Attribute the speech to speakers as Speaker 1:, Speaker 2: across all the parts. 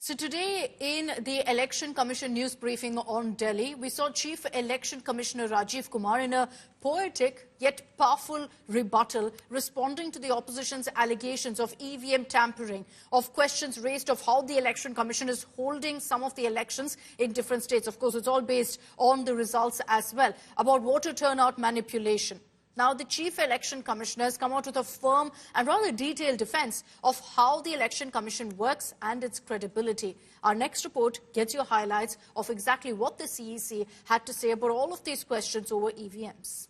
Speaker 1: So today in the Election Commission news briefing on Delhi, we saw Chief Election Commissioner Rajiv Kumar in a poetic yet powerful rebuttal responding to the opposition's allegations of EVM tampering, of questions raised of how the Election Commission is holding some of the elections in different states. Of course, it's all based on the results as well, about voter turnout manipulation. Now, the Chief Election Commissioner has come out with a firm and rather detailed defense of how the Election Commission works and its credibility. Our next report gets you highlights of exactly what the CEC had to say about all of these questions over EVMs.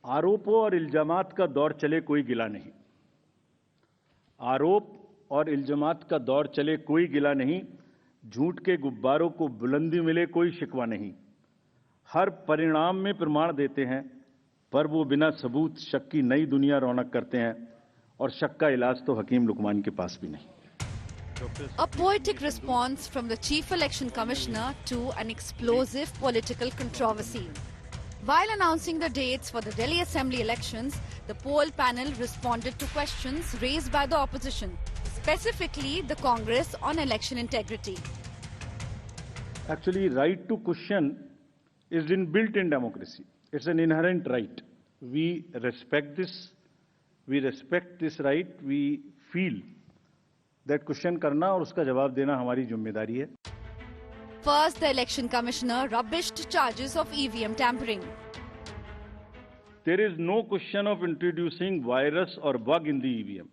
Speaker 2: आरोपों और इल्जामात का दौर चले कोई गिला नहीं। आरोप और इल्जामात का दौर चले कोई गिला नहीं। झूठ के गुब्बारों को बुलंदी मिले कोई शिकवा नहीं। हर परिणाम में प्रमाण देते हैं, पर वो बिना सबूत शक की नई दुनिया रौनक करते हैं, और शक का इलाज तो हकीम लुकमान के पास भी नहीं।
Speaker 3: A poetic response from the Chief Election Commissioner to an explosive political controversy. While announcing the dates for the Delhi Assembly elections, the poll panel responded to questions raised by the opposition, specifically the Congress on election integrity.
Speaker 2: Actually, right to question is inbuilt in democracy. It's an inherent right. We respect this. We respect this right. We feel that question करना और उसका जवाब देना हमारी जिम्मेदारी है.
Speaker 3: First, the Election Commissioner rubbished charges of EVM tampering.
Speaker 2: There is no question of introducing virus or bug in the EVM.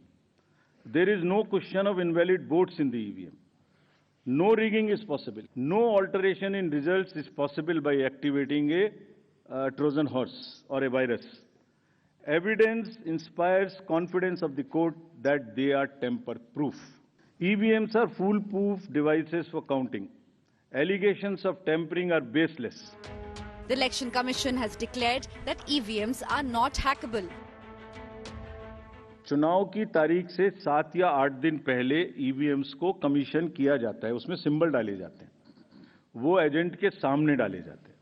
Speaker 2: There is no question of invalid votes in the EVM. No rigging is possible. No alteration in results is possible by activating a Trojan horse or a virus. Evidence inspires confidence of the court that they are tamper-proof. EVMs are foolproof devices for counting. Allegations of tampering are baseless.
Speaker 3: The Election Commission has declared that EVMs are not hackable.
Speaker 2: चुनाव की तारीख से 7 या 8 दिन पहले EVMs को commission किया जाता है, उसमें सिंबल डाले जाते हैं, वो एजेंट के सामने डाले जाते हैं।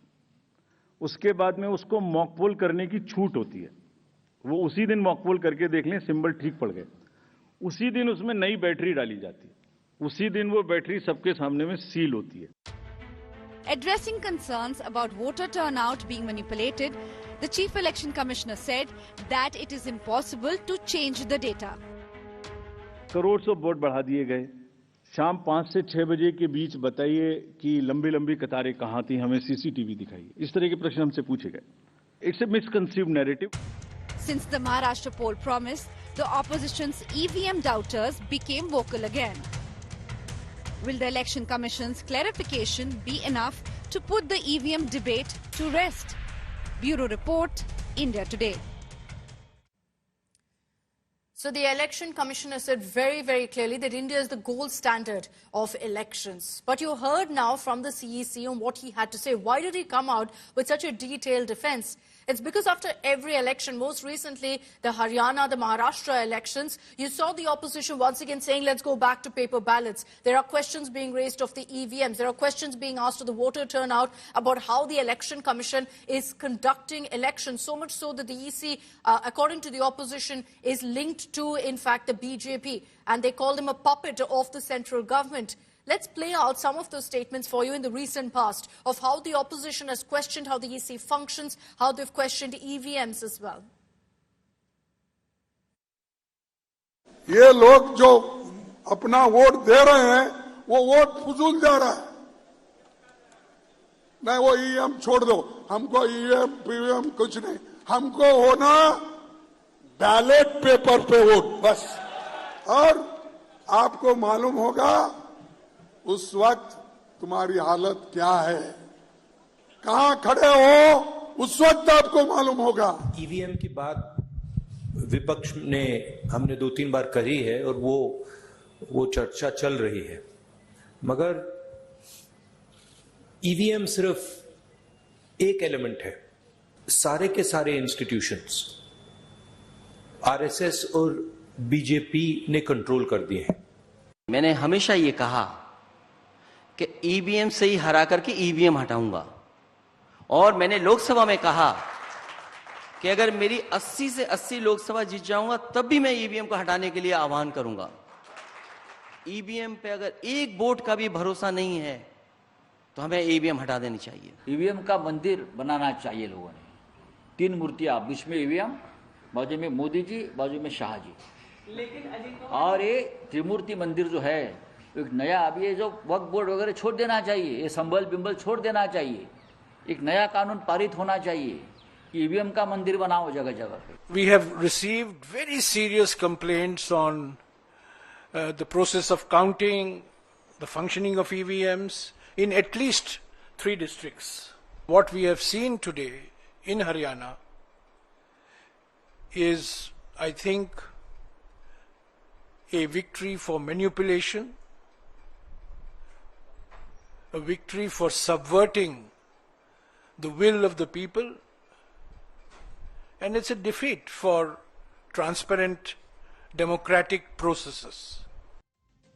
Speaker 2: उसके बाद में उसको मॉकपोल करने की छूट होती है, वो उसी दिन मॉकपोल करके देख लें सिंबल ठीक पड़ गए, उसी दिन उसमें नई बैटरी डाली जाती है, उसी दिन वो बैटरी सबके सामने में सील होती है।
Speaker 3: Addressing concerns about voter turnout being manipulated, the Chief Election Commissioner said that it is impossible to change the data.
Speaker 2: Crore सौ वोट बढ़ा दिए गए। शाम 5 से 6 बजे के बीच बताइए कि लंबी लंबी कतारें कहाँ थी, हमें सीसीटीवी दिखाइए। इस तरह के प्रश्न हमसे पूछे गए। It's a misconceived narrative.
Speaker 3: Since the Maharashtra poll promised, the opposition's EVM doubters became vocal again. Will the Election Commission's clarification be enough to put the EVM debate to rest? Bureau Report, India Today.
Speaker 1: So the Election Commissioner said very, very clearly that India is the gold standard of elections. But you heard now from the CEC on what he had to say. Why did he come out with such a detailed defense? It's because after every election, most recently the Haryana, the Maharashtra elections, you saw the opposition once again saying, let's go back to paper ballots. There are questions being raised of the EVMs. There are questions being asked of the voter turnout about how the Election Commission is conducting elections. So much so that the EC, according to the opposition, is linked to, in fact, the BJP. And they call them a puppet of the central government. Let's play out some of those statements for you in the recent past of how the opposition has questioned how the EC functions, how they've questioned EVMs as well.
Speaker 4: ये लोग जो अपना vote दे रहे हैं, वो vote फुजूल जा रहा है। नहीं, वो ईवीएम छोड़ दो, हमको ईवीएम पीवीएम कुछ नहीं, हमको होना बैलेट पेपर पे वोट बस। और आपको मालूम होगा उस वक्त तुम्हारी हालत क्या है, कहां खड़े हो, उस वक्त आपको मालूम होगा।
Speaker 5: ईवीएम की बात विपक्ष ने हमने 2-3 बार करी है और वो चर्चा चल रही है, मगर ईवीएम सिर्फ एक एलिमेंट है। सारे के सारे इंस्टीट्यूशंस आरएसएस और बीजेपी ने कंट्रोल कर दिए हैं।
Speaker 6: मैंने हमेशा ये कहा कि ईवीएम से ही हरा करके ईवीएम हटाऊंगा, और मैंने लोकसभा में कहा कि अगर मेरी 80 से 80 लोकसभा जीत जाऊंगा तब भी मैं ईवीएम को हटाने के लिए आह्वान करूंगा। ईवीएम पे अगर एक वोट का भी भरोसा नहीं है तो हमें ईवीएम हटा देनी चाहिए।
Speaker 7: ईवीएम का मंदिर बनाना चाहिए लोगों ने। 3 मूर्तियां, बीच में ईवीएम, बाजू में मोदी जी, बाजू में शाह जी। और ये त्रिमूर्ति मंदिर जो है, एक नया, अब ये जो वक्फ बोर्ड वगैरह छोड़ देना चाहिए, ये संबल बिंबल छोड़ देना चाहिए। एक नया कानून पारित होना चाहिए कि ईवीएम का मंदिर बनाओ जगह जगह पे।
Speaker 8: We have received very serious complaints on the process of counting, the functioning of EVMs in at least 3 districts. What we have seen today in Haryana is, I think, a victory for manipulation, a victory for subverting the will of the people, and it's a defeat for transparent democratic processes.